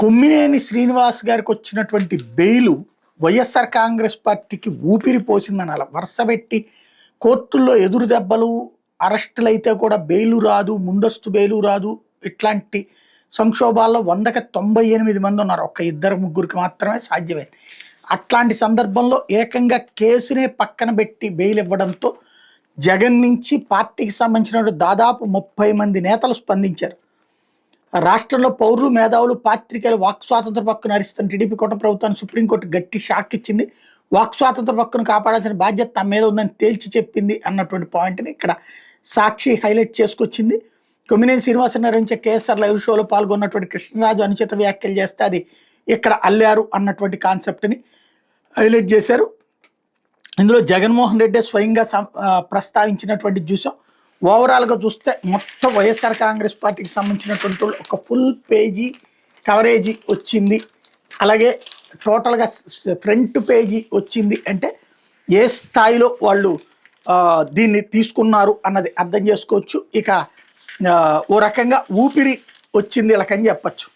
కొమ్మినేని శ్రీనివాస్ గారికి వచ్చినటువంటి బెయిలు వైఎస్ఆర్ కాంగ్రెస్ పార్టీకి ఊపిరి పోసిందనాల. వరుసపెట్టి కోర్టుల్లో ఎదురు దెబ్బలు, అరెస్టులు అయితే కూడా బెయిలు రాదు, ముందస్తు బెయిలు రాదు. ఇట్లాంటి సంక్షోభాల్లో 100కి 98 మంది ఉన్నారు. ఒక్క ఇద్దరు ముగ్గురికి మాత్రమే సాధ్యమైంది. అట్లాంటి సందర్భంలో ఏకంగా కేసునే పక్కన పెట్టి బెయిల్ ఇవ్వడంతో జగన్ నుంచి పార్టీకి సంబంధించిన దాదాపు 30 మంది నేతలు స్పందించారు. రాష్ట్రంలో పౌరులు, మేధావులు, పాత్రికేయులు వాక్ స్వాతంత్ర పక్కన హరిస్తున్న టీడీపీ కూటమి ప్రభుత్వాన్ని సుప్రీంకోర్టు గట్టి షాక్ ఇచ్చింది. వాక్ స్వాతంత్ర పక్కను కాపాడాల్సిన బాధ్యత తమ మీద ఉందని తేల్చి చెప్పింది అన్నటువంటి పాయింట్ని ఇక్కడ సాక్షి హైలైట్ చేసుకొచ్చింది. కొమ్మినేని శ్రీనివాసన్ నిర్వహించే కేఎస్ఆర్ లైవ్ షోలో పాల్గొన్నటువంటి కృష్ణరాజు అనుచిత వ్యాఖ్యలు చేస్తే అది ఇక్కడ అల్లారు అన్నటువంటి కాన్సెప్ట్ని హైలైట్ చేశారు. ఇందులో జగన్మోహన్ రెడ్డి స్వయంగా ప్రస్తావించినటువంటి చూసాం. ఓవరాల్గా చూస్తే మొత్తం వైఎస్ఆర్ కాంగ్రెస్ పార్టీకి సంబంధించినటువంటి ఒక ఫుల్ పేజీ కవరేజీ వచ్చింది. అలాగే టోటల్గా ఫ్రంట్ పేజీ వచ్చింది. అంటే ఏ స్థాయిలో వాళ్ళు దీన్ని తీసుకున్నారు అన్నది అర్థం చేసుకోవచ్చు. ఇక ఓ రకంగా ఊపిరి వచ్చింది వీళ్ళకని చెప్పచ్చు.